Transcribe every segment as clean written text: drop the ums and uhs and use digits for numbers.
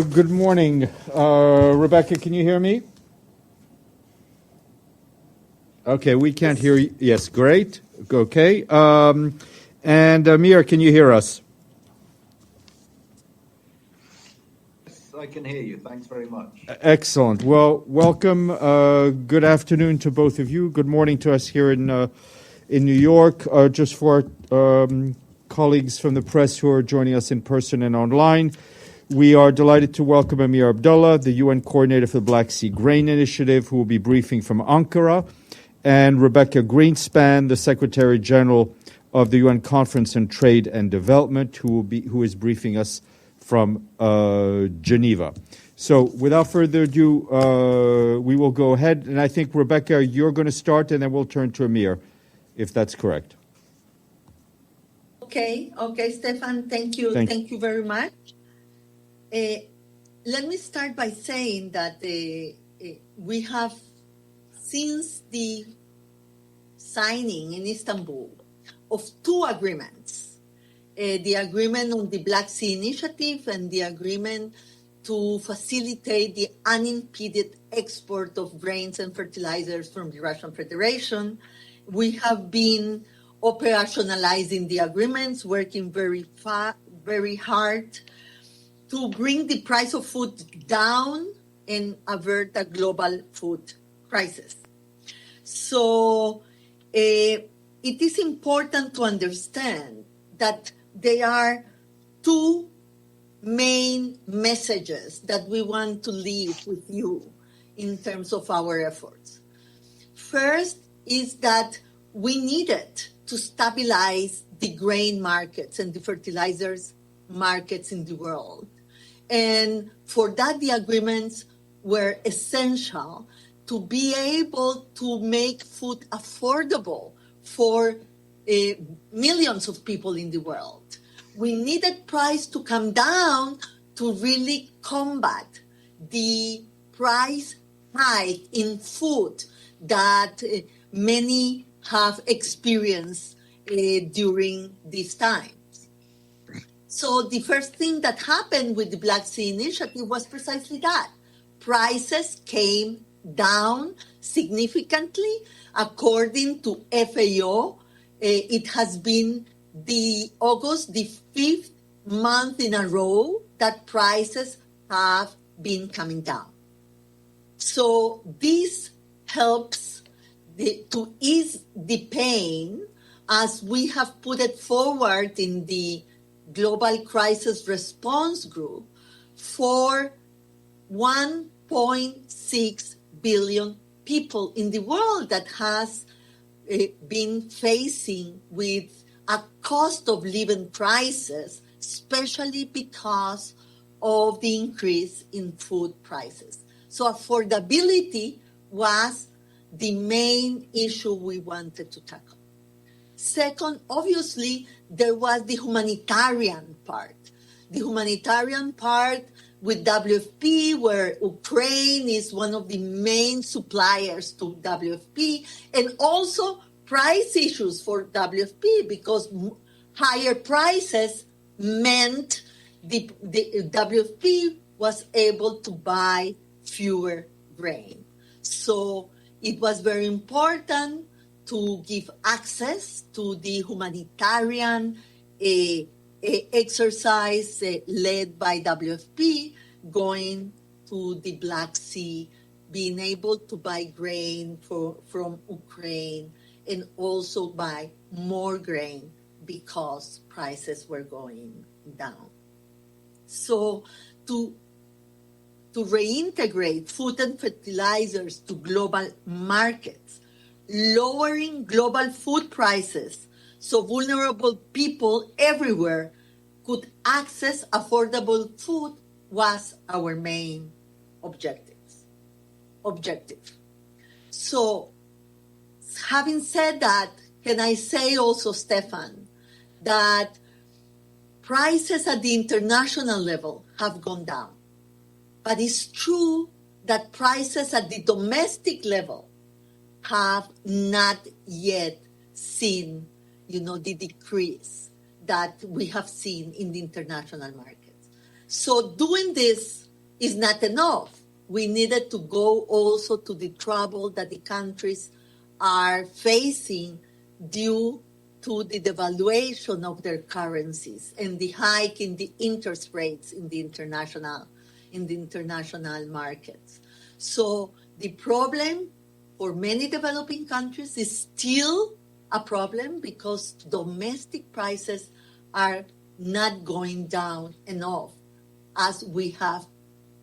Good morning. Rebecca, can you hear me? Okay, we can't hear you. Yes, great. Okay. And Amir, can you hear us? Yes, I can hear you. Thanks very much. Excellent. Well, welcome. Good afternoon to both of you. Good morning to us here in New York. Just for colleagues from the press who are joining us in person and online, we are delighted to welcome Amir Abdullah, the UN coordinator for the Black Sea Grain Initiative, who will be briefing from Ankara, and Rebecca Greenspan, the Secretary General of the UN Conference on Trade and Development, who is briefing us from Geneva. So without further ado, we will go ahead. And I think, Rebecca, you're going to start, and then we'll turn to Amir, if that's correct. Okay, Stefan, thank you. Thank you very much. Let me start by saying that we have, since the signing in Istanbul of two agreements, the agreement on the Black Sea Initiative and the agreement to facilitate the unimpeded export of grains and fertilizers from the Russian Federation, we have been operationalizing the agreements, working very hard to bring the price of food down and avert a global food crisis. So it is important to understand that there are two main messages that we want to leave with you in terms of our efforts. First is that we needed to stabilize the grain markets and the fertilizers markets in the world. And for that, the agreements were essential to be able to make food affordable for millions of people in the world. We needed price to come down to really combat the price hike in food that many have experienced during this time. So the first thing that happened with the Black Sea Initiative was precisely that. Prices came down significantly. According to FAO, it has been the fifth month in a row that prices have been coming down. So this helps to ease the pain, as we have put it forward in the Global Crisis Response Group, for 1.6 billion people in the world that has been facing with a cost of living crisis, especially because of the increase in food prices. So affordability was the main issue we wanted to tackle. Second, obviously, there was the humanitarian part. The humanitarian part with WFP, where Ukraine is one of the main suppliers to WFP, and also price issues for WFP, because higher prices meant the WFP was able to buy fewer grain. So it was very important to give access to the humanitarian exercise led by WFP, going to the Black Sea, being able to buy grain from Ukraine, and also buy more grain because prices were going down. So to reintegrate food and fertilizers to global markets, lowering global food prices so vulnerable people everywhere could access affordable food was our main objective. So having said that, can I say also, Stefan, that prices at the international level have gone down. But it's true that prices at the domestic level have not yet seen, the decrease that we have seen in the international markets. So doing this is not enough. We needed to go also to the trouble that the countries are facing due to the devaluation of their currencies and the hike in the interest rates in the international markets. So the problem for many developing countries is still a problem because domestic prices are not going down enough as we have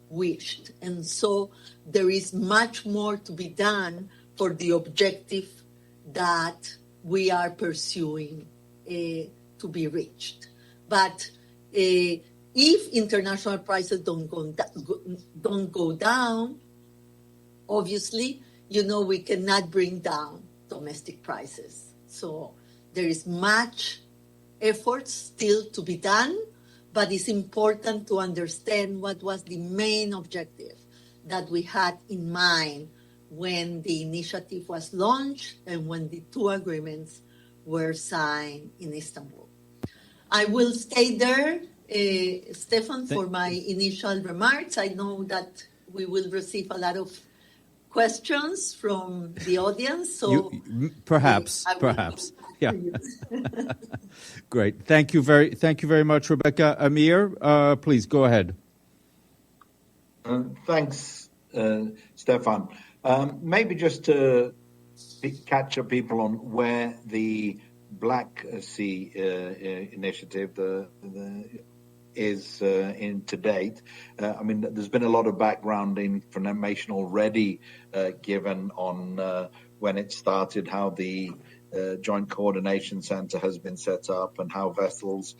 wished. And so there is much more to be done for the objective that we are pursuing to be reached. But if international prices don't go down, obviously, we cannot bring down domestic prices. So there is much effort still to be done, but it's important to understand what was the main objective that we had in mind when the initiative was launched and when the two agreements were signed in Istanbul. I will stay there, Stefan, for my initial remarks. I know that we will receive a lot of questions from the audience. So perhaps. Yeah. Great. Thank you very much, Rebecca. Amir, please go ahead. Thanks, Stefan. Maybe just to catch up people on where the Black Sea initiative is in to date. There's been a lot of background information already given on when it started, how the Joint Coordination Center has been set up, and how vessels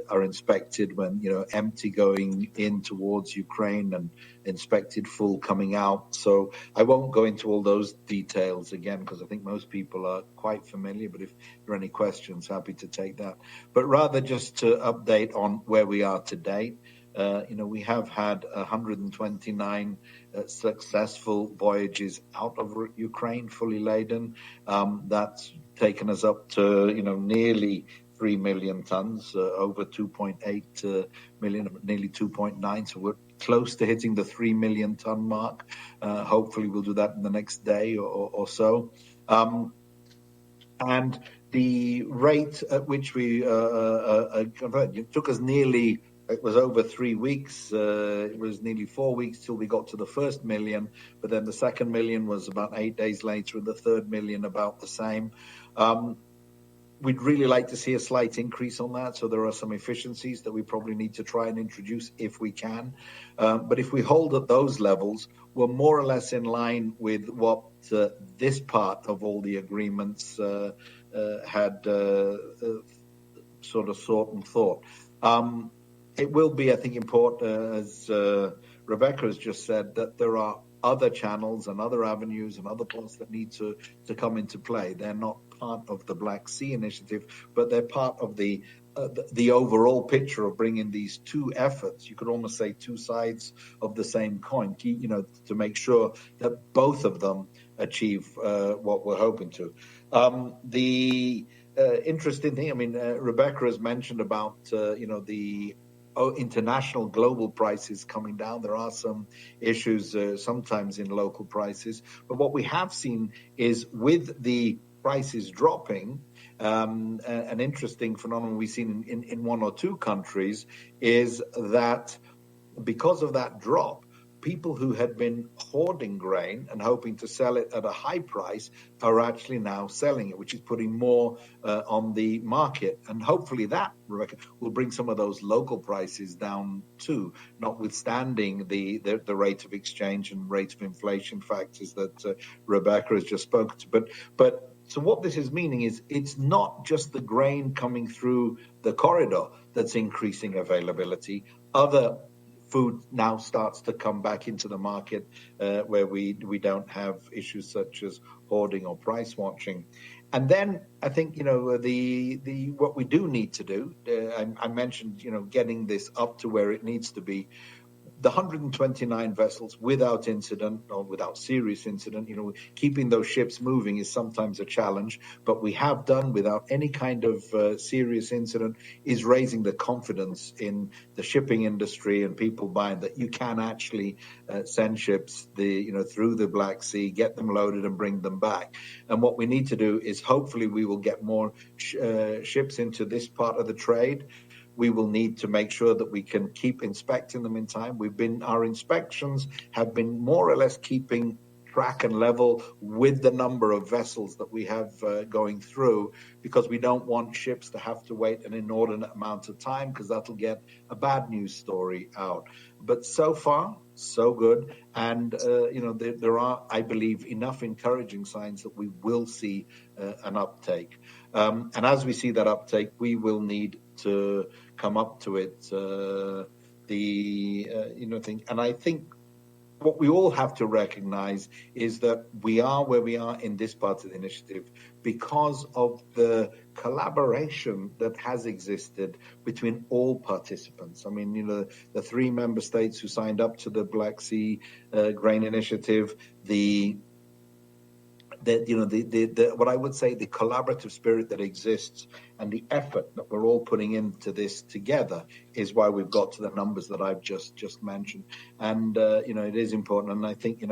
are inspected when empty going in towards Ukraine and inspected full coming out. So I won't go into all those details again because I think most people are quite familiar, but if there are any questions, happy to take that. But rather just to update on where we are today. We have had 129 successful voyages out of Ukraine, fully laden. That's taken us up to nearly 3 million tons, over 2.8 million, nearly 2.9. So we're close to hitting the 3 million ton mark. Hopefully we'll do that in the next day or so. And the rate at which we converted, it took us it was over 3 weeks. It was nearly 4 weeks till we got to the first million, but then the second million was about 8 days later, and the third million about the same. We'd really like to see a slight increase on that, so there are some efficiencies that we probably need to try and introduce if we can. But if we hold at those levels, we're more or less in line with what this part of all the agreements had sort of sought and thought. It will be, I think, important, as Rebecca has just said, that there are other channels and other avenues and other points that need to come into play. They're not part of the Black Sea Initiative, but they're part of the overall picture of bringing these two efforts. You could almost say two sides of the same coin, to make sure that both of them achieve what we're hoping to. The interesting thing, Rebecca has mentioned about, the international global prices coming down. There are some issues sometimes in local prices, but what we have seen is with the prices dropping, an interesting phenomenon we've seen in one or two countries is that because of that drop, people who had been hoarding grain and hoping to sell it at a high price are actually now selling it, which is putting more on the market. And hopefully that, Rebecca, will bring some of those local prices down too, notwithstanding the rate of exchange and rate of inflation factors that Rebecca has just spoken to. But so what this is meaning is it's not just the grain coming through the corridor that's increasing availability. Other food now starts to come back into the market where we don't have issues such as hoarding or price watching. And then I think, the what we do need to do, I mentioned, getting this up to where it needs to be. the 129 vessels without incident or without serious incident, keeping those ships moving is sometimes a challenge, but we have done without any kind of serious incident is raising the confidence in the shipping industry and people buying that you can actually send ships through the Black Sea, get them loaded and bring them back. And what we need to do is hopefully we will get more ships into this part of the trade. We will need to make sure that we can keep inspecting them in time. Our inspections have been more or less keeping track and level with the number of vessels that we have going through, because we don't want ships to have to wait an inordinate amount of time, because that'll get a bad news story out. But so far, so good. And, there are, I believe, enough encouraging signs that we will see an uptake. And as we see that uptake, we will need to come up to it, thing. And I think what we all have to recognize is that we are where we are in this part of the initiative because of the collaboration that has existed between all participants. I mean, the 3 member states who signed up to the Black Sea Grain Initiative, what I would say, the collaborative spirit that exists and the effort that we're all putting into this together is why we've got to the numbers that I've just mentioned. And, it is important. And I think,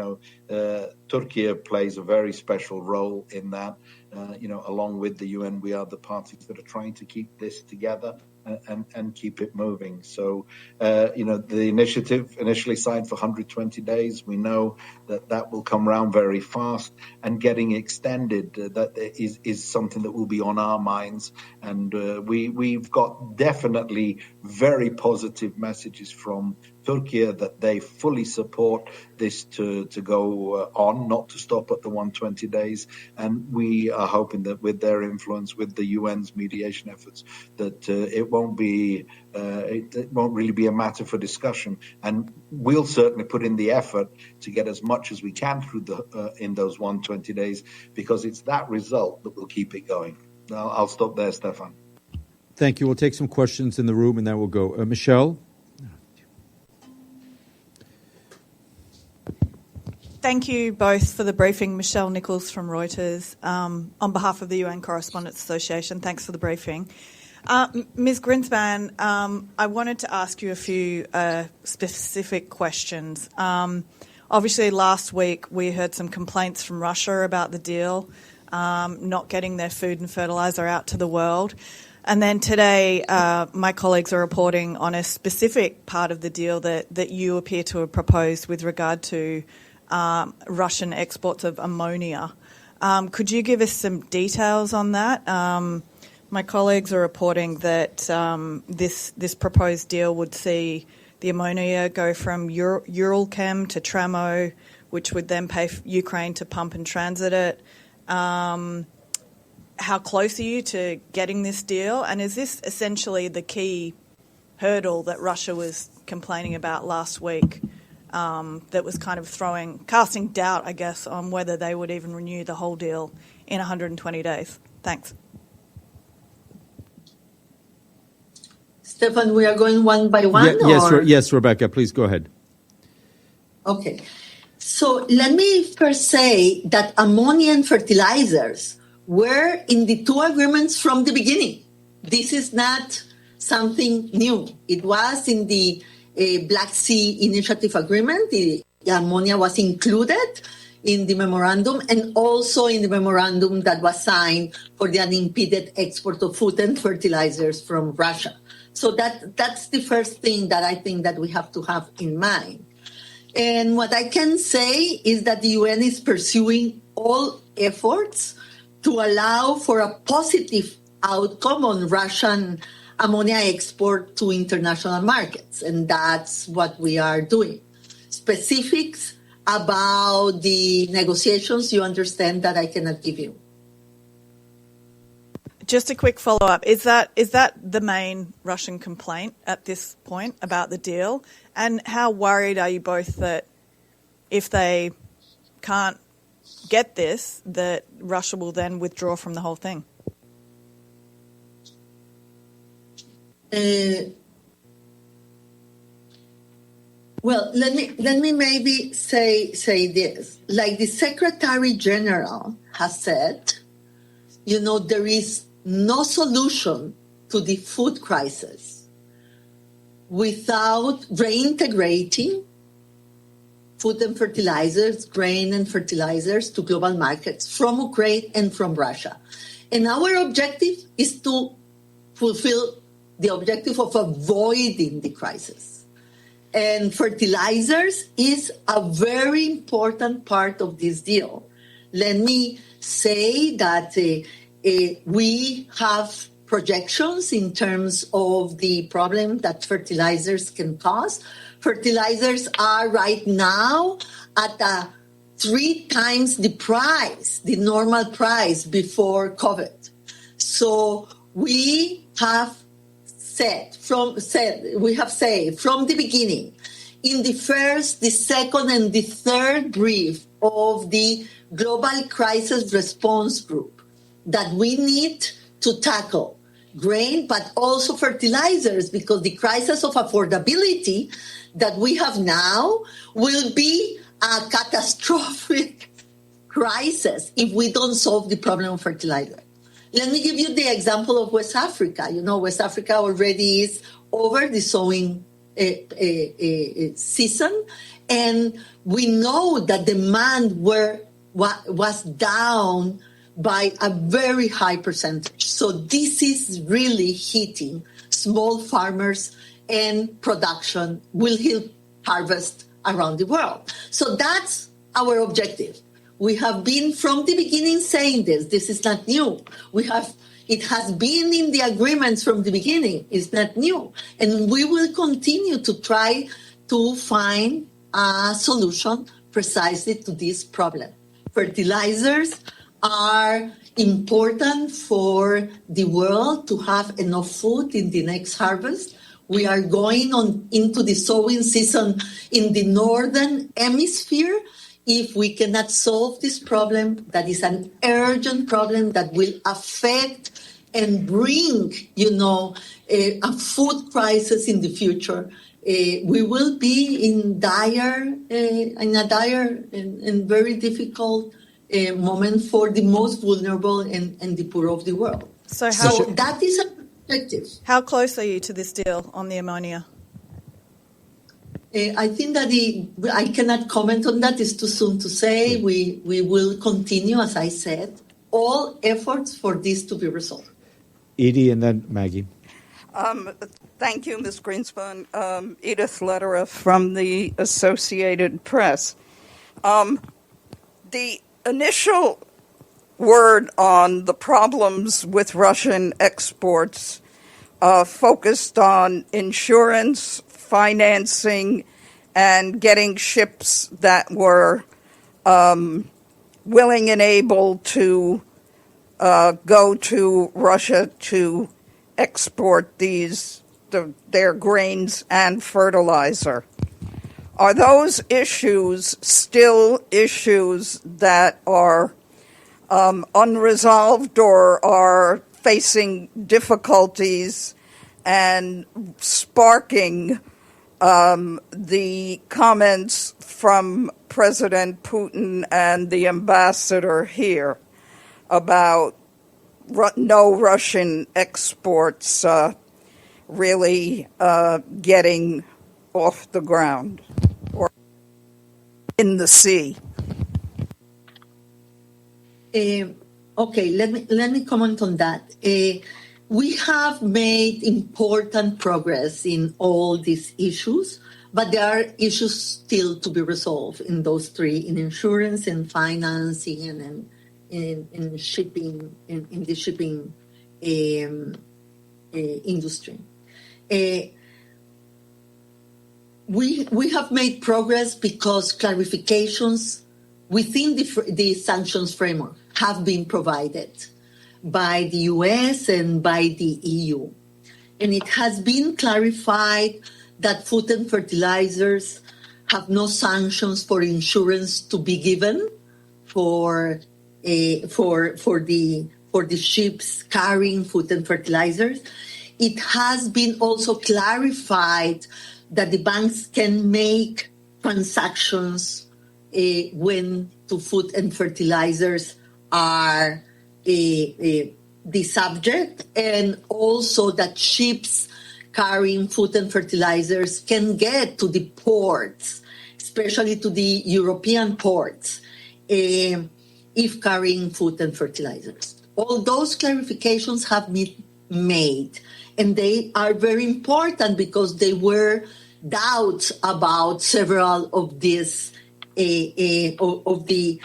Turkey plays a very special role in that. Along with the UN, we are the parties that are trying to keep this together and keep it moving. So, the initiative initially signed for 120 days. We know that will come around very fast, and getting extended, that is something that will be on our minds. And we've got definitely very positive messages from Turkey that they fully support this to go on, not to stop at the 120 days. And we are hoping that with their influence, with the UN's mediation efforts, that it won't really be a matter for discussion. And we'll certainly put in the effort to get as much as we can through in those 120 days, because it's that result that will keep it going. I'll stop there, Stefan. Thank you. We'll take some questions in the room, and then we'll go. Michelle? Thank you both for the briefing. Michelle Nichols from Reuters. On behalf of the UN Correspondents Association, thanks for the briefing. Ms. Greenspan, I wanted to ask you a few specific questions. Obviously, last week we heard some complaints from Russia about the deal, not getting their food and fertiliser out to the world. And then today, my colleagues are reporting on a specific part of the deal that you appear to have proposed with regard to Russian exports of ammonia. Could you give us some details on that? My colleagues are reporting that this proposed deal would see the ammonia go from Uralchem to Tramo, which would then pay Ukraine to pump and transit it. How close are you to getting this deal? And is this essentially the key hurdle that Russia was complaining about last week, that was kind of casting doubt, I guess, on whether they would even renew the whole deal in 120 days? Thanks. Stefan, we are going one by one? Yes, Rebecca, please go ahead. Okay. So let me first say that ammonia and fertilizers were in the 2 agreements from the beginning. This is not something new. It was in the Black Sea Initiative Agreement. The ammonia was included in the memorandum, and also in the memorandum that was signed for the unimpeded export of food and fertilizers from Russia. So that's the first thing that I think that we have to have in mind. And what I can say is that the UN is pursuing all efforts to allow for a positive outcome on Russian ammonia export to international markets. And that's what we are doing. Specifics about the negotiations, you understand that I cannot give you. Just a quick follow-up. Is that the main Russian complaint at this point about the deal? And how worried are you both that if they can't get this, that Russia will then withdraw from the whole thing? Well, let me maybe say this. Like the Secretary General has said, there is no solution to the food crisis without reintegrating food and fertilizers, grain and fertilizers to global markets from Ukraine and from Russia. And our objective is to fulfill the objective of avoiding the crisis. And fertilizers is a very important part of this deal. Let me say that we have projections in terms of the problem that fertilizers can cause. Fertilizers are right now at 3 times the price, the normal price before COVID. So we have said from the beginning, in the first, the second, and the third brief of the Global Crisis Response Group, that we need to tackle grain, but also fertilizers, because the crisis of affordability that we have now will be a catastrophic crisis if we don't solve the problem of fertilizer. Let me give you the example of West Africa. West Africa already is over the sowing season, and we know that demand was down by a very high percentage. So this is really hitting small farmers, and production will help harvest around the world. So that's our objective. We have been from the beginning saying this. This is not new. It has been in the agreements from the beginning. It's not new. And we will continue to try to find a solution precisely to this problem. Fertilizers are important for the world to have enough food in the next harvest. We are going into the sowing season in the northern hemisphere. If we cannot solve this problem, that is an urgent problem that will affect and bring, a food crisis in the future. We will be in a dire and very difficult moment for the most vulnerable and the poor of the world. So that is a perspective. How close are you to this deal on the ammonia? I think that I cannot comment on that. It's too soon to say. We will continue, as I said, all efforts for this to be resolved. Edie and then Maggie. Thank you, Ms. Greenspan. Edith Lederer from the Associated Press. The initial word on the problems with Russian exports focused on insurance, financing, and getting ships that were willing and able to go to Russia to export their grains and fertilizer. Are those issues still issues that are unresolved or are facing difficulties and sparking the comments from President Putin and the ambassador here about no Russian exports really getting off the ground or in the sea? Okay, let me comment on that. We have made important progress in all these issues, but there are issues still to be resolved in those three: in insurance, in financing, and in shipping, in the shipping industry. We have made progress because clarifications within the sanctions framework have been provided by the US and by the EU. And it has been clarified that food and fertilizers have no sanctions for insurance to be given for the ships carrying food and fertilizers. it has been also clarified that the banks can make transactions when to food and fertilizers are the subject, and also that ships carrying food and fertilizers can get to the ports, especially to the European ports, if carrying food and fertilizers. All those clarifications have been made, and they are very important because they were doubts about several of these of the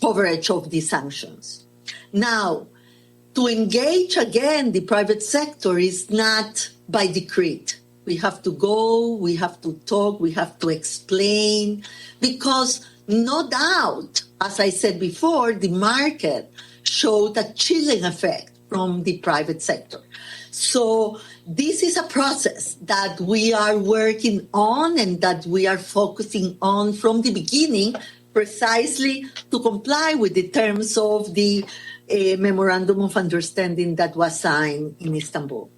coverage of the sanctions. Now, to engage again the private sector is not by decree. We have to go, we have to talk, we have to explain, because no doubt, as I said before, the market showed a chilling effect from the private sector. So this is a process that we are working on and that we are focusing on from the beginning, precisely to comply with the terms of the Memorandum of Understanding that was signed in Istanbul.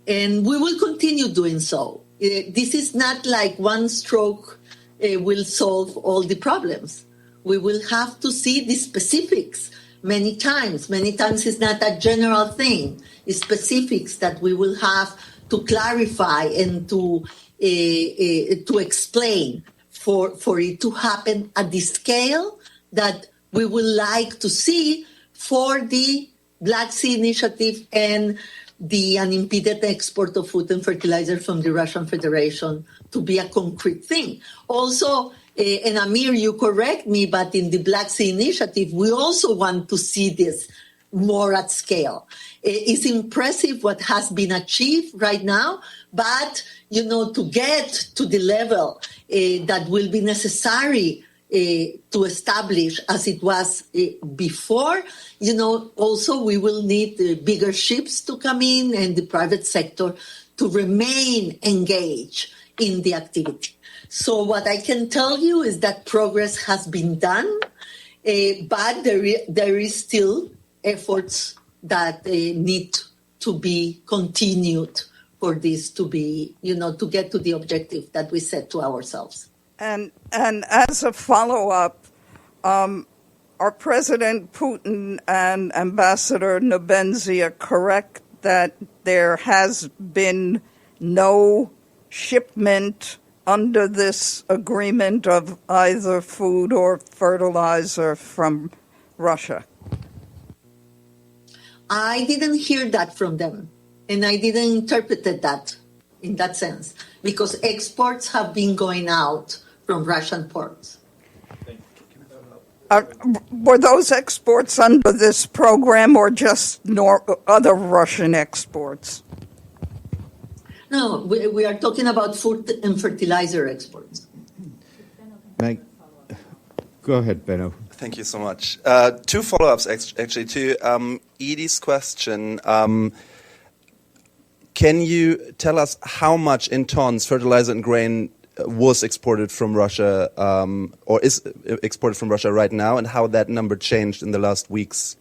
And we will continue doing so. This is not like one stroke will solve all the problems. We will have to see the specifics many times. Many times it's not a general thing. It's specifics that we will have to clarify and to explain for it to happen at the scale that we would like to see for the Black Sea Initiative and the unimpeded export of food and fertilizer from the Russian Federation to be a concrete thing. Also, and Amir, you correct me, but in the Black Sea Initiative, we also want to see this more at scale. It's impressive what has been achieved right now, but, to get to the level that will be necessary to establish as it was before, also we will need bigger ships to come in and the private sector to remain engaged in the activity. So what I can tell you is that progress has been done, but there is still efforts that need to be continued for this to be, to get to the objective that we set to ourselves. And as a follow-up, are President Putin and Ambassador Nebenzia correct that there has been no shipment under this agreement of either food or fertilizer from Russia? I didn't hear that from them, and I didn't interpret that in that sense, because exports have been going out from Russian ports. Were those exports under this program or just other Russian exports? No, we are talking about food and fertilizer exports. Go ahead, Benno. Thank you so much. Two follow-ups, actually, to Edie's question. Can you tell us how much in tons fertilizer and grain was exported from Russia or is exported from Russia right now, and how that number changed in the last weeks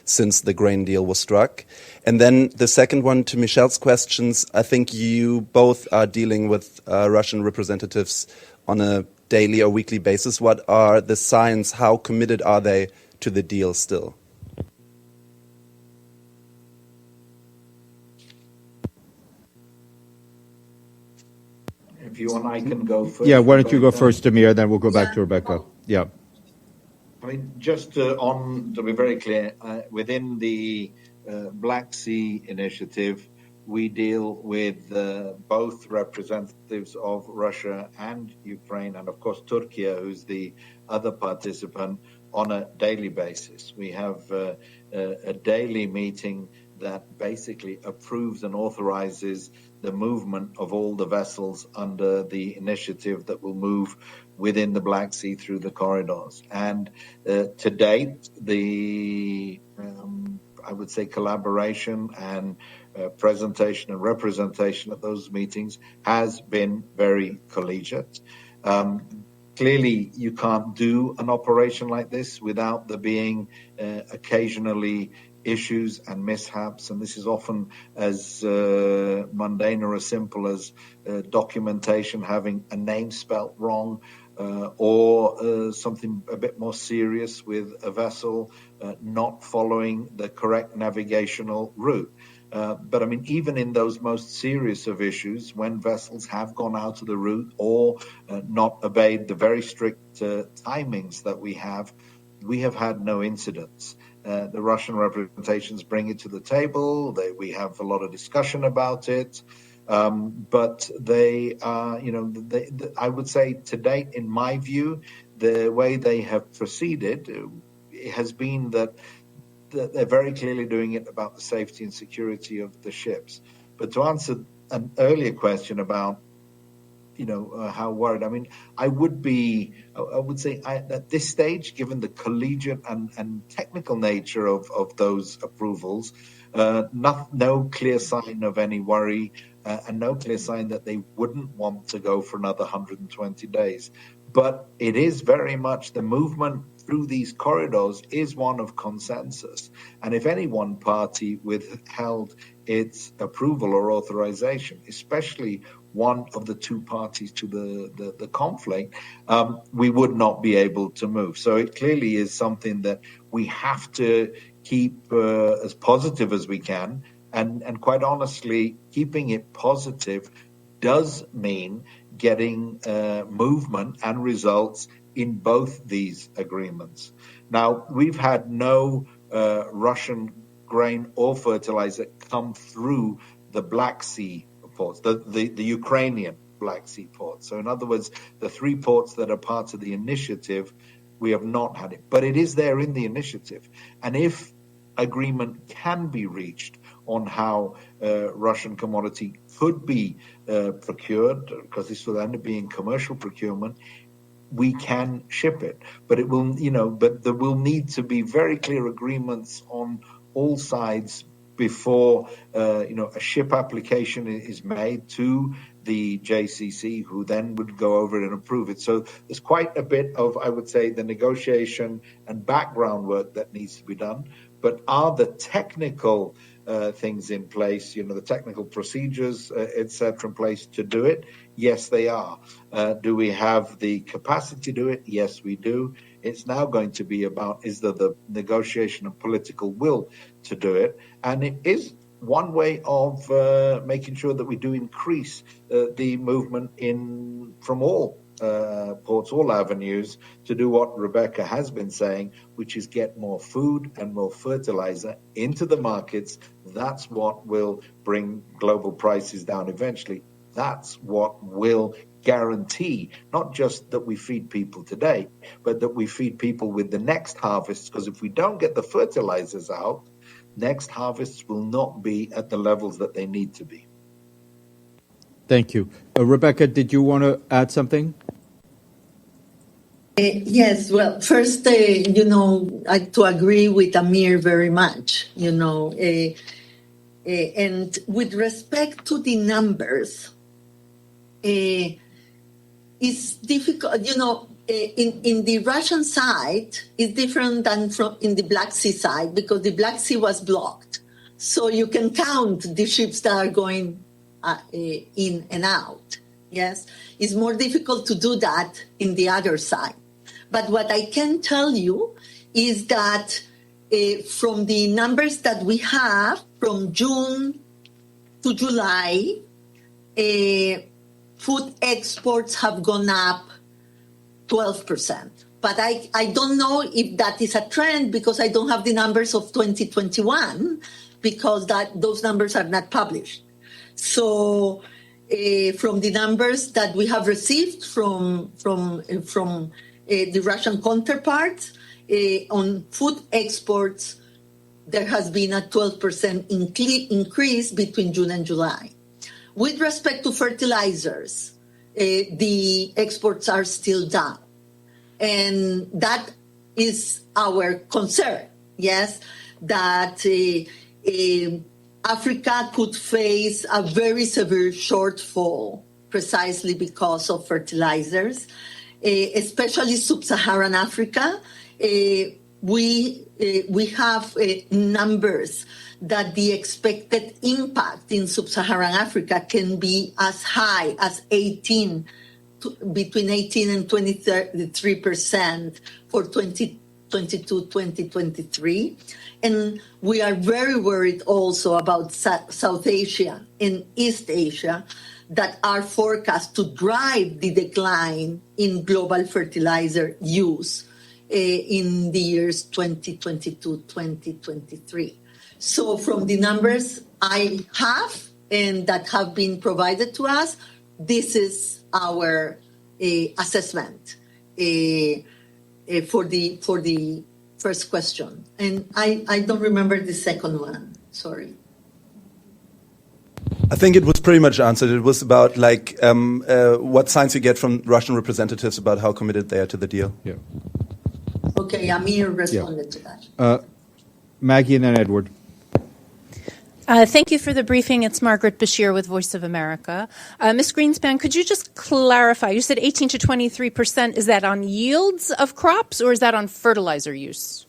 since the grain deal was struck? And then the second one, to Michelle's questions, I think you both are dealing with Russian representatives on a daily or weekly basis. What are the signs? How committed are they to the deal still? If you want, I can go first. Yeah, why don't you go first, Amir, then we'll go back to Rebecca. Yeah. I mean, just to be very clear, within the Black Sea Initiative, we deal with both representatives of Russia and Ukraine, and of course Turkey, who's the other participant, on a daily basis. We have a daily meeting that basically approves and authorizes the movement of all the vessels under the initiative that will move within the Black Sea through the corridors. And to date, the I would say collaboration and presentation and representation at those meetings has been very collegiate. Clearly, you can't do an operation like this without there being occasionally issues and mishaps, and this is often as mundane or as simple as documentation having a name spelt wrong, or something a bit more serious with a vessel not following the correct navigational route. But I mean, even in those most serious of issues, when vessels have gone out of the route or not obeyed the very strict timings that we have had no incidents. The Russian representations bring it to the table. We have a lot of discussion about it. But they are, I would say to date, in my view, the way they have proceeded has been that they're very clearly doing it about the safety and security of the ships. But to answer an earlier question about, how worried, I mean, I would say at this stage, given the collegiate and technical nature of those approvals, no clear sign of any worry and no clear sign that they wouldn't want to go for another 120 days. But it is very much the movement through these corridors is one of consensus. And if any one party withheld its approval or authorization, especially one of the two parties to the conflict, we would not be able to move. So it clearly is something that we have to keep as positive as we can. And quite honestly, keeping it positive does mean getting movement and results in both these agreements. Now, we've had no Russian grain or fertilizer come through the Black Sea ports, the Ukrainian Black Sea ports. So in other words, the three ports that are part of the initiative, we have not had it. But it is there in the initiative. And if agreement can be reached on how Russian commodity could be procured, because this will end up being commercial procurement, we can ship it. But it will, but there will need to be very clear agreements on all sides before, a ship application is made to the JCC, who then would go over it and approve it. So there's quite a bit of, I would say, the negotiation and background work that needs to be done. But are the technical things in place, the technical procedures, etc., in place to do it? Yes, they are. Do we have the capacity to do it? Yes, we do. It's now going to be about, is there the negotiation and political will to do it? And it is one way of making sure that we do increase the movement from all ports, all avenues, to do what Rebecca has been saying, which is get more food and more fertilizer into the markets. That's what will bring global prices down eventually. That's what will guarantee not just that we feed people today, but that we feed people with the next harvest. Because if we don't get the fertilizers out, next harvests will not be at the levels that they need to be. Thank you. Rebecca, did you want to add something? Yes, well, first, to agree with Amir very much, and with respect to the numbers, it's difficult, in the Russian side, it's different than in the Black Sea side, because the Black Sea was blocked. So you can count the ships that are going in and out. Yes, it's more difficult to do that in the other side. But what I can tell you is that from the numbers that we have from June to July, food exports have gone up 12%. But I don't know if that is a trend, because I don't have the numbers of 2021, because those numbers are not published. So from the numbers that we have received from the Russian counterparts, on food exports, there has been a 12% increase between June and July. With respect to fertilizers, the exports are still down. And that is our concern, yes, that Africa could face a very severe shortfall precisely because of fertilizers, especially sub-Saharan Africa, we have numbers that the expected impact in sub-Saharan Africa can be as high as between 18 and 23% for 2022-2023. And we are very worried also about South Asia and East Asia that are forecast to drive the decline in global fertilizer use in the years 2022-2023. So from the numbers I have and that have been provided to us, this is our assessment for the first question. And I don't remember the second one. Sorry. I think it was pretty much answered. It was about what signs you get from Russian representatives about how committed they are to the deal. Yeah. Okay, Amir responded to that. Maggie and then Edward. Thank you for the briefing. It's Margaret Bashir with Voice of America. Ms. Greenspan, could you just clarify? You said 18 to 23%. Is that on yields of crops or is that on fertilizer use?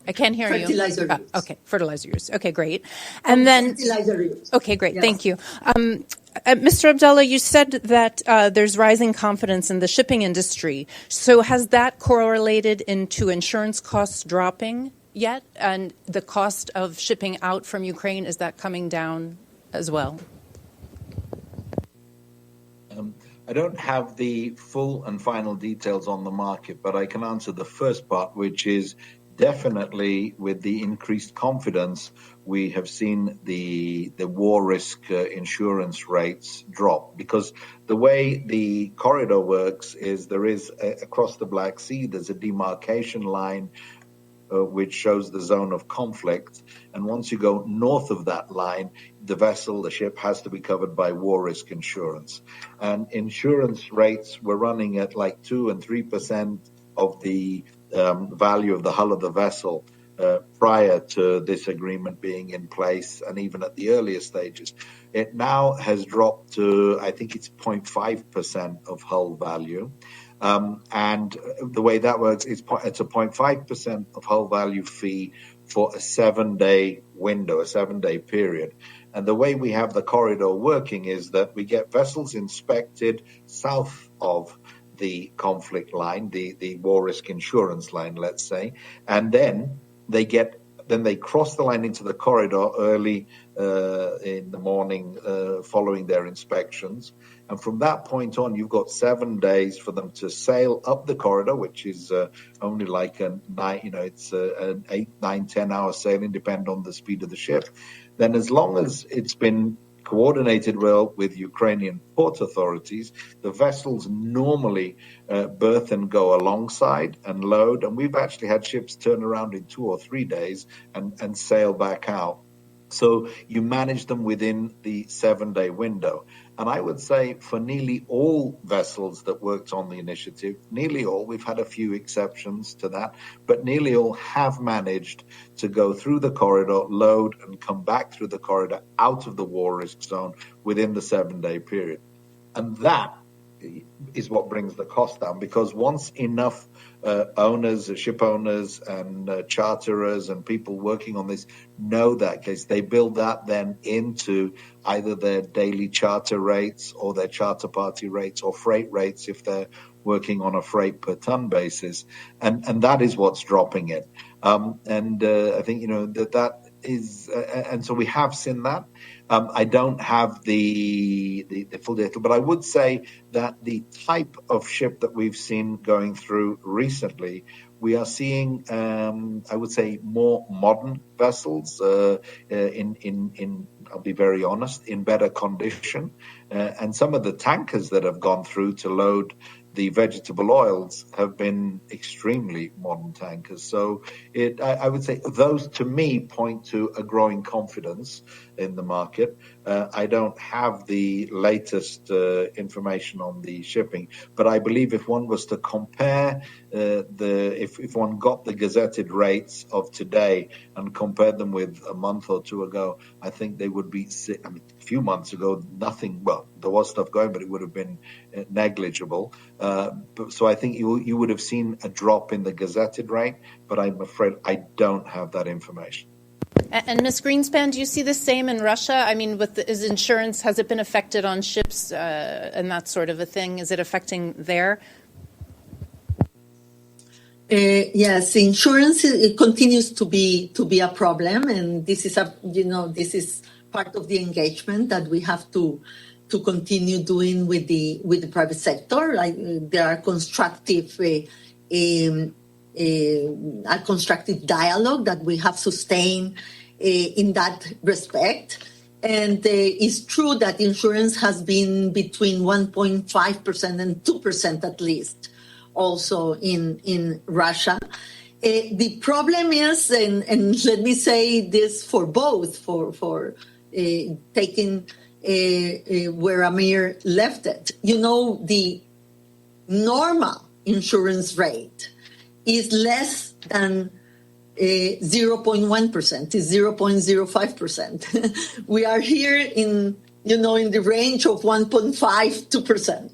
I can't hear you. Fertilizer use. Okay, fertilizer use. Okay, great. And then fertilizer use. Okay, great. Yes. Thank you. Mr. Abdallah, you said that there's rising confidence in the shipping industry. So has that correlated into insurance costs dropping yet? And the cost of shipping out from Ukraine, is that coming down as well? I don't have the full and final details on the market, but I can answer the first part, which is definitely with the increased confidence, we have seen the war risk insurance rates drop, because the way the corridor works is there is across the Black Sea, there's a demarcation line which shows the zone of conflict. And once you go north of that line, the ship has to be covered by war risk insurance. And insurance rates were running at like 2 and 3% of the value of the hull of the vessel prior to this agreement being in place, and even at the earlier stages. It now has dropped to, I think it's 0.5% of hull value. And the way that works is it's a 0.5% of hull value fee for a 7-day window, a 7-day period. And the way we have the corridor working is that we get vessels inspected south of the conflict line, the war risk insurance line, let's say, and then they cross the line into the corridor early in the morning following their inspections. And from that point on, you've got 7 days for them to sail up the corridor, which is only like an 8, 9, 10 hour sailing, depending on the speed of the ship. Then as long as it's been coordinated well with Ukrainian port authorities, the vessels normally berth and go alongside and load. And we've actually had ships turn around in 2 or 3 days and sail back out. So you manage them within the 7-day window. And I would say for nearly all vessels that worked on the initiative, nearly all, we've had a few exceptions to that, but nearly all have managed to go through the corridor, load, and come back through the corridor out of the war risk zone within the 7-day period. And that is what brings the cost down, because once enough ship owners and charterers and people working on this know that case, they build that then into either their daily charter rates or their charter party rates or freight rates if they're working on a freight per ton basis, and that is what's dropping it. I think that is, and so we have seen that. I don't have the full data, but I would say that the type of ship that we've seen going through recently, we are seeing, I would say, more modern vessels in I'll be very honest, in better condition. And some of the tankers that have gone through to load the vegetable oils have been extremely modern tankers. So I would say those, to me, point to a growing confidence in the market. I don't have the latest information on the shipping, but I believe if one was to compare if one got the gazetted rates of today and compared them with a month or two ago, I think they would be. I mean, a few months ago, nothing. Well, there was stuff going, but it would have been negligible. So I think you would have seen a drop in the gazetted rate, but I'm afraid I don't have that information. And Ms. Greenspan, do you see the same in Russia? I mean, is insurance, has it been affected on ships and that sort of a thing? Is it affecting there? Yes, insurance it continues to be a problem, and this is this is part of the engagement that we have to continue doing with the private sector. There are constructive. A constructive dialogue that we have sustained in that respect. And it's true that insurance has been between 1.5% and 2% at least, also in Russia. The problem is, and let me say this for both, for taking where Amir left it. The normal insurance rate is less than 0.1%, is 0.05%. We are here in the range of 1.5-2%.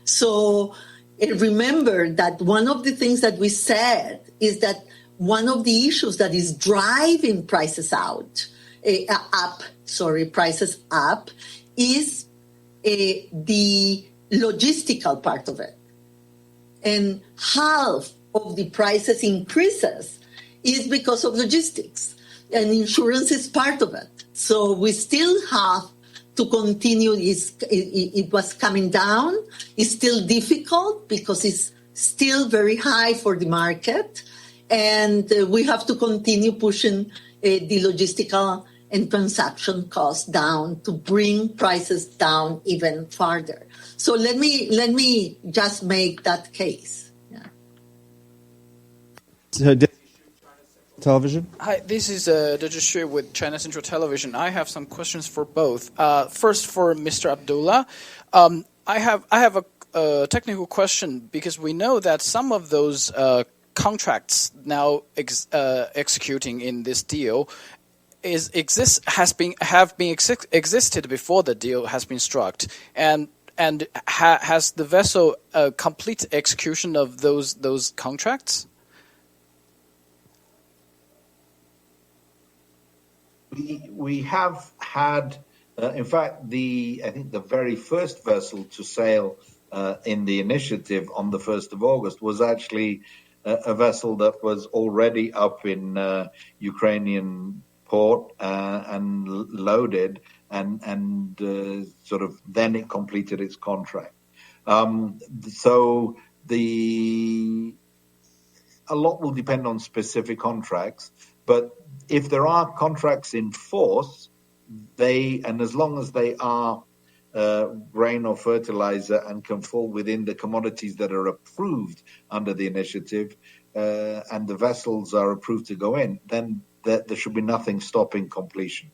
So remember that one of the things that we said is that one of the issues that is driving prices prices up, is the logistical part of it. And half of the prices increases is because of logistics, and insurance is part of it. So we still have to continue. It was coming down. It's still difficult because it's still very high for the market, and we have to continue pushing the logistical and transaction costs down to bring prices down even farther. So let me just make that case. Television. Hi, this is Deji Xu with China Central Television. I have some questions for both. First, for Mr. Abdullah, I have a technical question, because we know that some of those contracts now executing in this deal have been existed before the deal has been struck, and has the vessel a complete execution of those contracts? We have had, in fact, I think the very first vessel to sail in the initiative on the 1st of August was actually a vessel that was already up in Ukrainian port and loaded, and sort of then it completed its contract. So a lot will depend on specific contracts, but if there are contracts in force, and as long as they are grain or fertilizer and can fall within the commodities that are approved under the initiative, and the vessels are approved to go in, then there should be nothing stopping completion.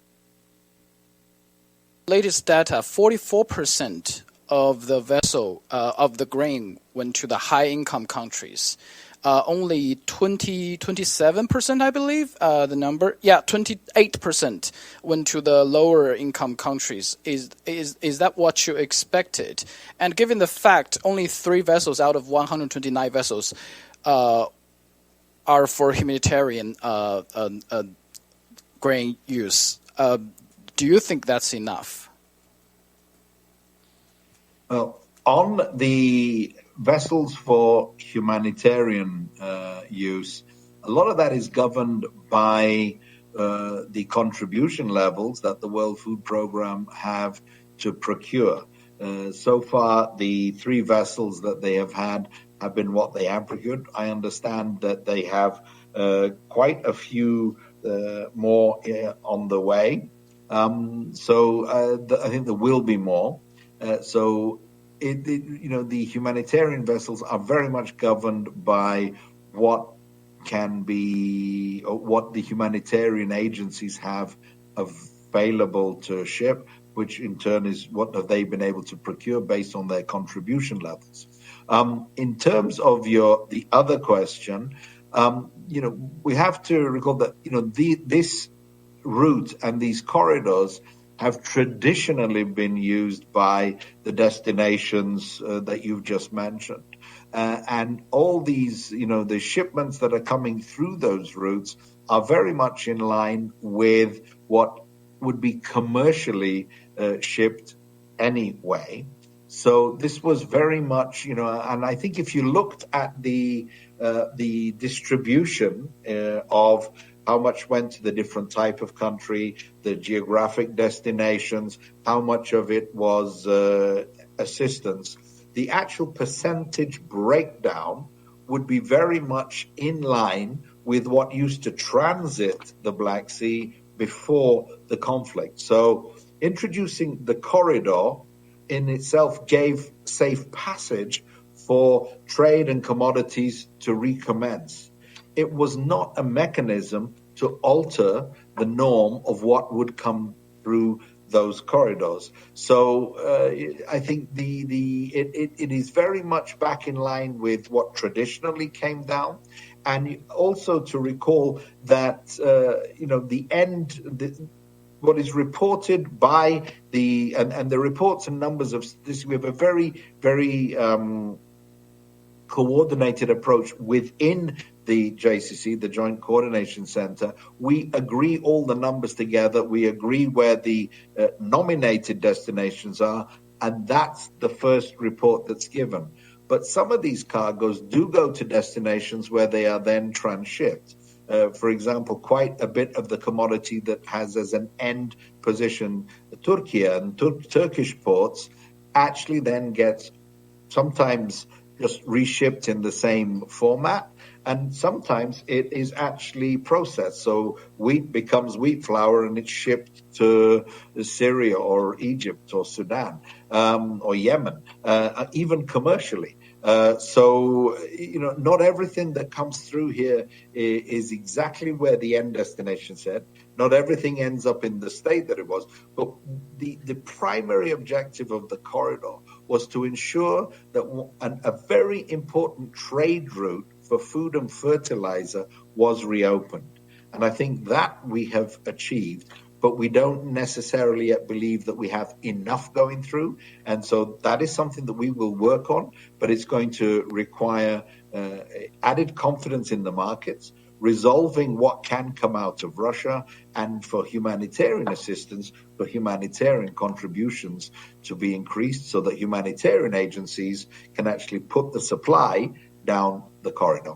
Latest data: 44% of the vessel of the grain went to the high-income countries. Only 27%, I believe, the number. Yeah, 28% went to the lower income countries. Is that what you expected? And given the fact only 3 vessels out of 129 vessels are for humanitarian grain use, do you think that's enough? Well, on the vessels for humanitarian use, a lot of that is governed by the contribution levels that the World Food Programme have to procure. So far, the 3 vessels that they have had have been what they have procured. I understand that they have quite a few more on the way. So I think there will be more. The humanitarian vessels are very much governed by what can be, or what the humanitarian agencies have available to ship. which in turn is what have they been able to procure based on their contribution levels. In terms of the other question, we have to recall that this route and these corridors have traditionally been used by the destinations that you've just mentioned. And all these, the shipments that are coming through those routes are very much in line with what would be commercially shipped anyway. So this was very much, and I think if you looked at the distribution of how much went to the different type of country, the geographic destinations, how much of it was assistance, the actual percentage breakdown would be very much in line with what used to transit the Black Sea before the conflict. So introducing the corridor in itself gave safe passage for trade and commodities to recommence. It was not a mechanism to alter the norm of what would come through those corridors. So I think it is very much back in line with what traditionally came down. And also to recall that, what is reported by and the reports and numbers of this, we have a very, very coordinated approach within the JCC, the Joint Coordination Center. We agree all the numbers together. We agree where the nominated destinations are, and that's the first report that's given. But some of these cargoes do go to destinations where they are then transshipped. For example, quite a bit of the commodity that has as an end position Turkey and Turkish ports actually then gets sometimes just reshipped in the same format, and sometimes it is actually processed. So wheat becomes wheat flour and it's shipped to Syria or Egypt or Sudan or Yemen, even commercially. So not everything that comes through here is exactly where the end destination said. Not everything ends up in the state that it was. But the primary objective of the corridor was to ensure that a very important trade route for food and fertilizer was reopened. And I think that we have achieved. But we don't necessarily yet believe that we have enough going through. And so that is something that we will work on, but it's going to require added confidence in the markets, resolving what can come out of Russia, and for humanitarian assistance, for humanitarian contributions to be increased so that humanitarian agencies can actually put the supply down the corridor.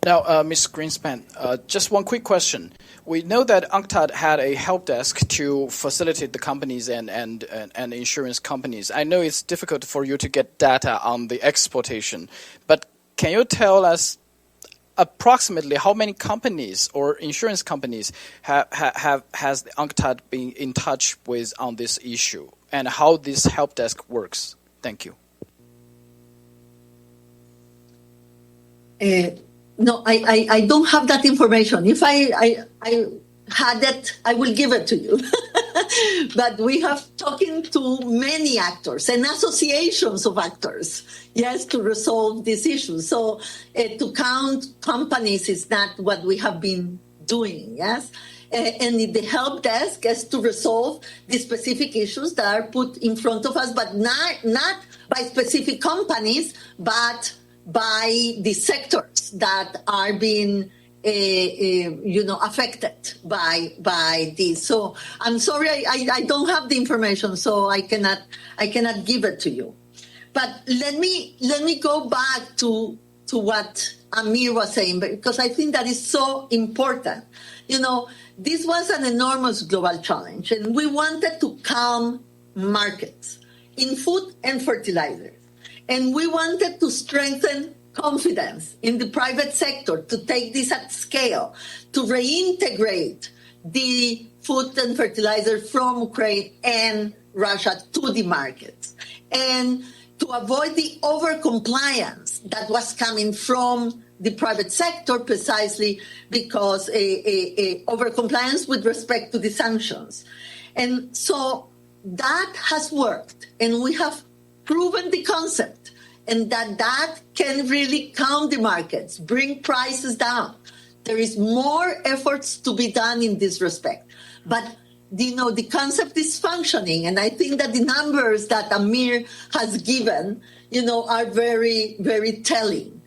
Now, Ms. Greenspan, just one quick question. We know that UNCTAD had a help desk to facilitate the companies and insurance companies. I know it's difficult for you to get data on the exportation, but can you tell us approximately how many companies or insurance companies has the UNCTAD been in touch with on this issue, and how this help desk works? Thank you. No, I don't have that information. If I had it, I will give it to you. But we have talking to many actors and associations of actors, yes, to resolve these issues. So to count companies is not what we have been doing, yes? And the help desk is to resolve the specific issues that are put in front of us, but not by specific companies, but by the sectors that are being, affected by this. So I'm sorry, I don't have the information, so I cannot give it to you. But let me go back to what Amir was saying, because I think that is so important. This was an enormous global challenge, and we wanted to calm markets in food and fertilizers. And we wanted to strengthen confidence in the private sector to take this at scale, to reintegrate the food and fertilizer from Ukraine and Russia to the markets, and to avoid the overcompliance that was coming from the private sector, precisely because overcompliance with respect to the sanctions. And so that has worked, and we have proven the concept, and that can really calm the markets, bring prices down. There is more efforts to be done in this respect. But, the concept is functioning, and I think that the numbers that Amir has given, are very, very telling.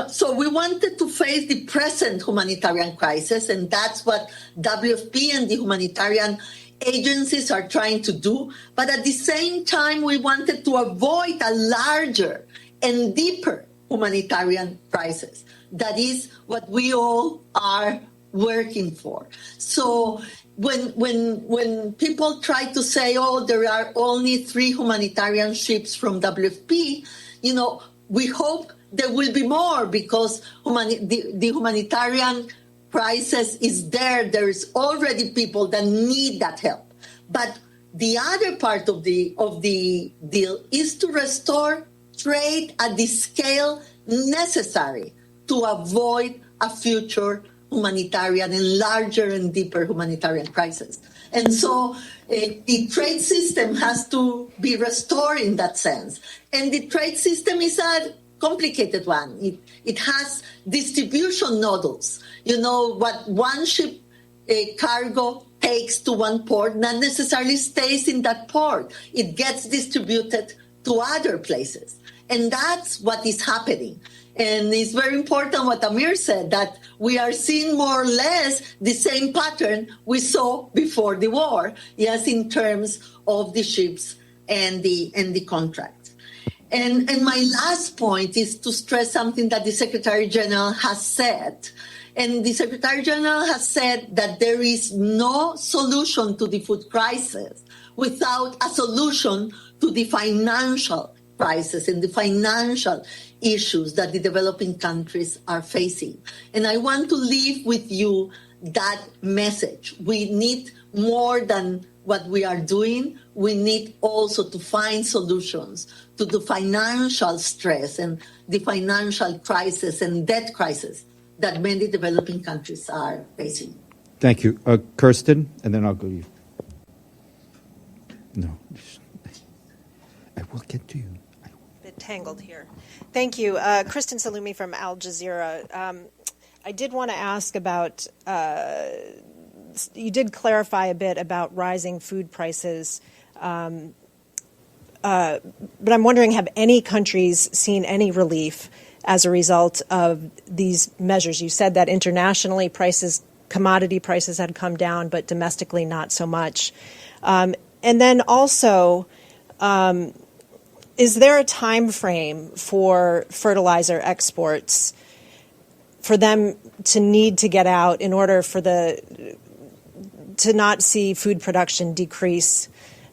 So we wanted to face the present humanitarian crisis, and that's what WFP and the humanitarian agencies are trying to do. But at the same time, we wanted to avoid a larger and deeper humanitarian crisis. That is what we all are working for. So when people try to say, there are only 3 humanitarian ships from WFP, we hope there will be more, because the humanitarian crisis is there. There is already people that need that help. But the other part of the deal is to restore trade at the scale necessary to avoid a future humanitarian and larger and deeper humanitarian crisis. And so the trade system has to be restored in that sense. And the trade system is a complicated one. It has distribution nodules. What one ship cargo takes to one port not necessarily stays in that port. It gets distributed to other places. And that's what is happening. And it's very important what Amir said, that we are seeing more or less the same pattern we saw before the war, yes, in terms of the ships and the contracts. And my last point is to stress something that the Secretary General has said. And the Secretary General has said that there is no solution to the food crisis without a solution to the financial crisis and the financial issues that the developing countries are facing. And I want to leave with you that message. We need more than what we are doing. We need also to find solutions to the financial stress and the financial crisis and debt crisis that many developing countries are facing. Thank you. Kirsten, and then I'll go to you. No, I will get to you. Tangled here. Thank you. Kristen Salumi from Al Jazeera. I did want to ask about, you did clarify a bit about rising food prices, but I'm wondering, have any countries seen any relief as a result of these measures? You said that internationally commodity prices had come down, but domestically not so much. And then also, is there a time frame for fertilizer exports for them to need to get out in order for to not see food production decrease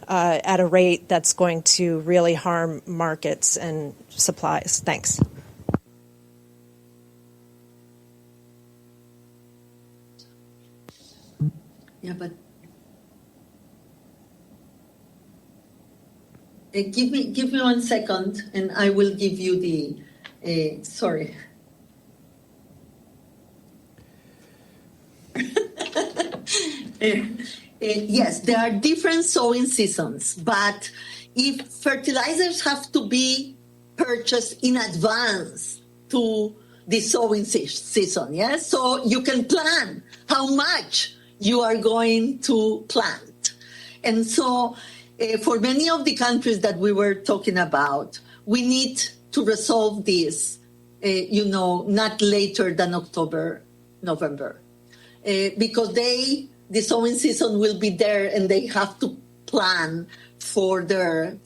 at a rate that's going to really harm markets and supplies? Thanks. Yeah, but give me 1 second, and I will give you the. Sorry. Yes, there are different sowing seasons, but if fertilizers have to be purchased in advance to the sowing season, yes, so you can plan how much you are going to plant, and so. For many of the countries that we were talking about, we need to resolve this, not later than October, November, because the sowing season will be there, and they have to plan for their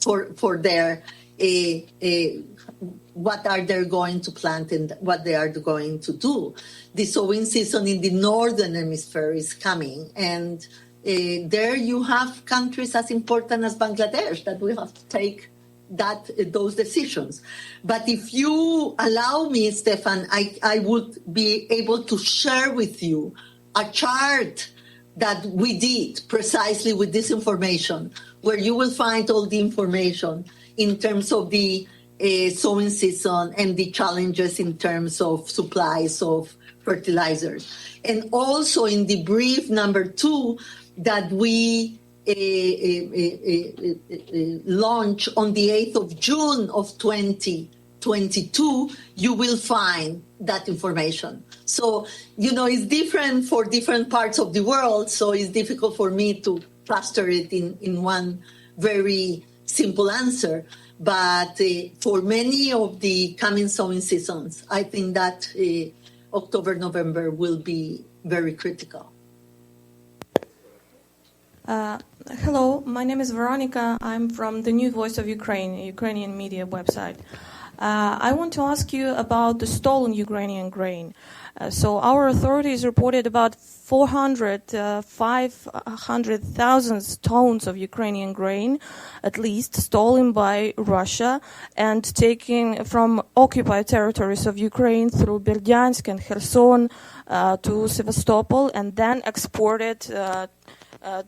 what are they going to plant and what they are going to do. The sowing season in the northern hemisphere is coming, and there you have countries as important as Bangladesh that will have to take those decisions. But if you allow me, Stefan, I would be able to share with you a chart that we did precisely with this information, where you will find all the information in terms of the sowing season and the challenges in terms of supplies of fertilizers. And also in the brief number 2, that we launch on the 8th of June of 2022, you will find that information. So, it's different for different parts of the world, so it's difficult for me to cluster it in one very simple answer. But for many of the coming sowing seasons, I think that October, November will be very critical. Hello, my name is Veronica. I'm from the New Voice of Ukraine, a Ukrainian media website. I want to ask you about the stolen Ukrainian grain. So our authorities reported about 500,000 tons of Ukrainian grain, at least, stolen by Russia and taken from occupied territories of Ukraine through Berdyansk and Kherson to Sevastopol, and then exported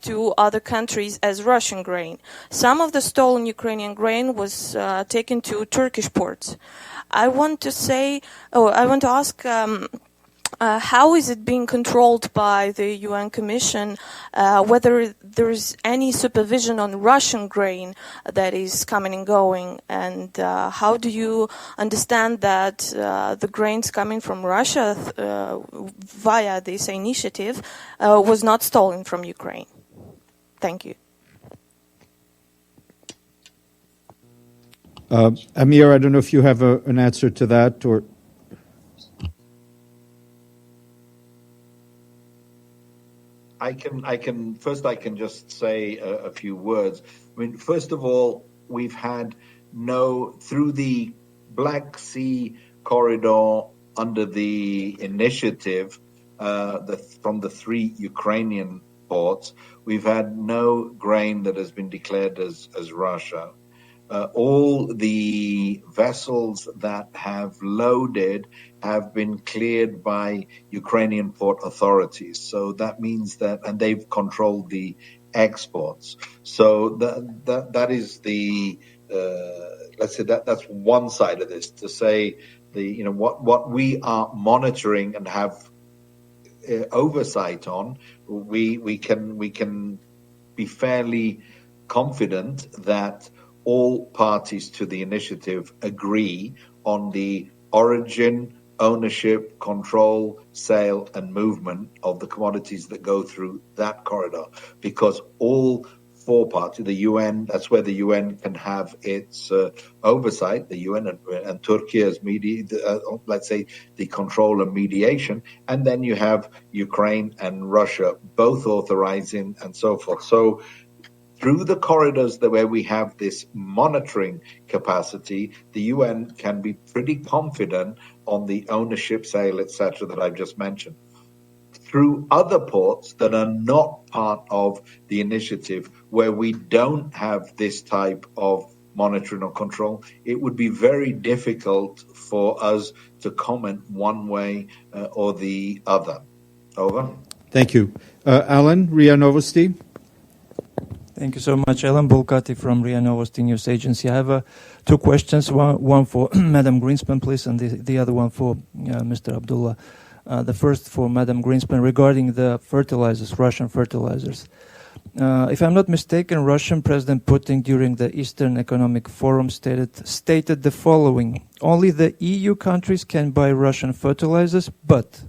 to other countries as Russian grain. Some of the stolen Ukrainian grain was taken to Turkish ports. I want to ask, how is it being controlled by the UN Commission, whether there's any supervision on Russian grain that is coming and going, and how do you understand that the grains coming from Russia via this initiative was not stolen from Ukraine? Thank you. Amir, I don't know if you have an answer to that, or... I can just say a few words. I mean, first of all, we've had through the Black Sea corridor under the initiative from the 3 Ukrainian ports, we've had no grain that has been declared as Russia. All the vessels that have loaded have been cleared by Ukrainian port authorities. So that means and they've controlled the exports. So that is let's say that's one side of this, to say what we are monitoring and have oversight on. We can be fairly confident that all parties to the initiative agree on the origin, ownership, control, sale, and movement of the commodities that go through that corridor. Because all 4 parties, the UN, that's where the UN can have its oversight, the UN and Turkey as let's say the control and mediation, and then you have Ukraine and Russia both authorizing and so forth. So through the corridors where we have this monitoring capacity, the UN can be pretty confident on the ownership, sale, etc. that I've just mentioned. Through other ports that are not part of the initiative, where we don't have this type of monitoring or control, it would be very difficult for us to comment one way or the other. Over. Thank you. Alan, RIA Novosti. Thank you so much. Alan Bulkati from RIA Novosti News Agency. I have 2 questions, one for Madam Greenspan, please, and the other one for Mr. Abdullah. The first for Madam Greenspan regarding the fertilizers, Russian fertilizers. If I'm not mistaken, Russian President Putin during the Eastern Economic Forum stated the following: only the EU countries can buy Russian fertilizers, but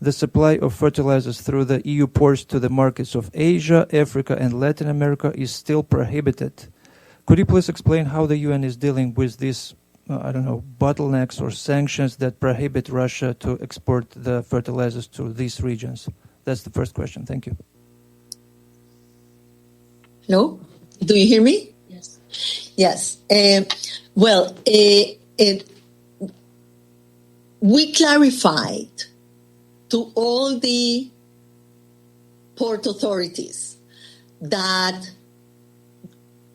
the supply of fertilizers through the EU ports to the markets of Asia, Africa, and Latin America is still prohibited. Could you please explain how the UN is dealing with these, bottlenecks or sanctions that prohibit Russia to export the fertilizers to these regions? That's the first question. Thank you. Hello? Do you hear me? Yes. Yes. We clarified to all the port authorities that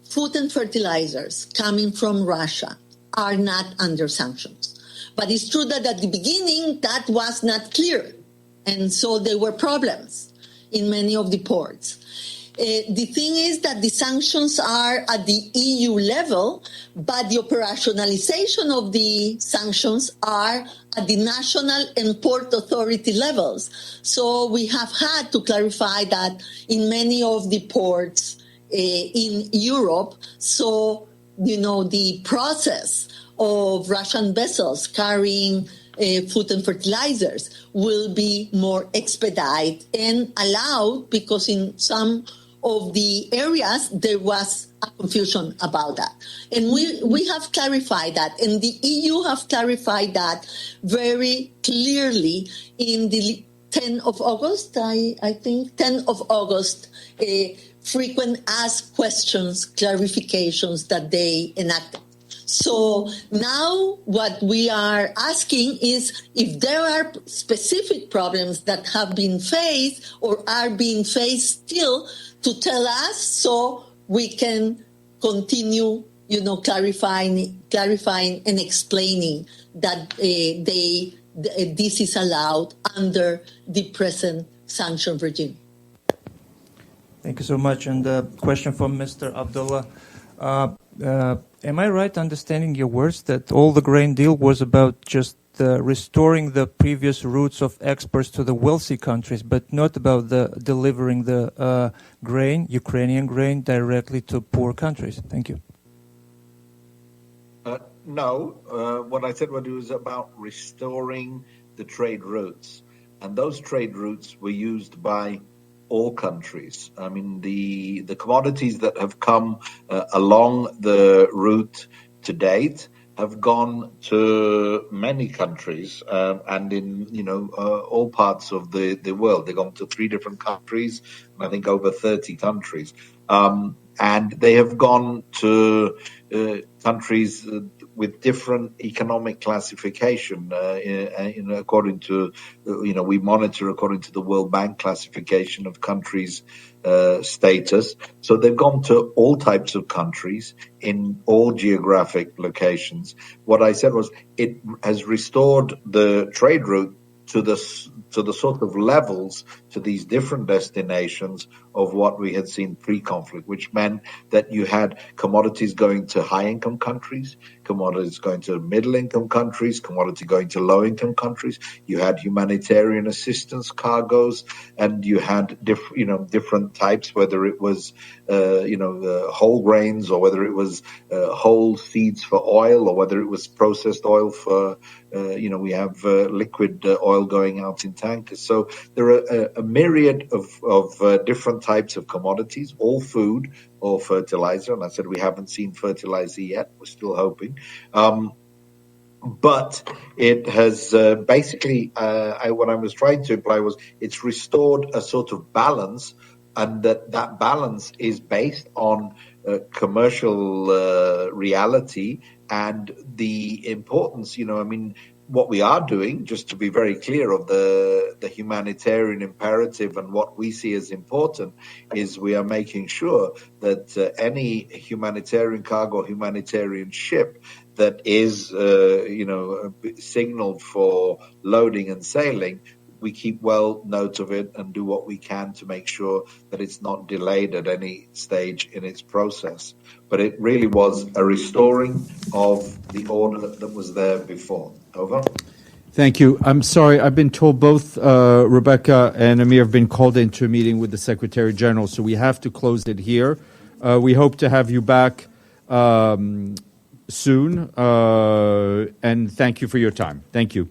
food and fertilizers coming from Russia are not under sanctions. But it's true that at the beginning that was not clear. And so there were problems in many of the ports. The thing is that the sanctions are at the EU level, but the operationalization of the sanctions are at the national and port authority levels. So we have had to clarify that in many of the ports in Europe. So, the process of Russian vessels carrying food and fertilizers will be more expedited and allowed, because in some of the areas there was a confusion about that. And we have clarified that, and the EU have clarified that very clearly in the 10th of August, I think, 10th of August, frequent asked questions, clarifications that they enacted. So now what we are asking is if there are specific problems that have been faced or are being faced still, to tell us so we can continue, clarifying and explaining that this is allowed under the present sanction regime. Thank you so much. And a question from Mr. Abdullah. Am I right understanding your words that all the grain deal was about just restoring the previous routes of exports to the wealthy countries, but not about delivering the Ukrainian grain, directly to poor countries? Thank you. No. What I said was about restoring the trade routes. And those trade routes were used by all countries. I mean, the commodities that have come along the route to date have gone to many countries and in all parts of the world. They've gone to 3 different countries, and I think over 30 countries, and they have gone to countries with different economic classification. According to we monitor according to the World Bank classification of countries' status. So they've gone to all types of countries in all geographic locations. What I said was it has restored the trade route to the sort of levels to these different destinations of what we had seen pre-conflict, which meant that you had commodities going to high-income countries, commodities going to middle-income countries, commodity going to low-income countries. You had humanitarian assistance cargoes, and you had different types, whether it was whole grains, or whether it was whole seeds for oil, or whether it was processed oil for we have liquid oil going out in tankers. So there are a myriad of different types of commodities, all food or fertilizer. And I said we haven't seen fertilizer yet. We're still hoping. But it has basically, what I was trying to imply was it's restored a sort of balance, and that balance is based on commercial reality and the importance, what we are doing, just to be very clear of the humanitarian imperative and what we see as important, is we are making sure that any humanitarian cargo, humanitarian ship that is, signaled for loading and sailing, we keep well note of it and do what we can to make sure that it's not delayed at any stage in its process. But it really was a restoring of the order that was there before. Over. Thank you. I'm sorry. I've been told both Rebecca and Amir have been called into a meeting with the Secretary General, so we have to close it here. We hope to have you back soon, and thank you for your time. Thank you.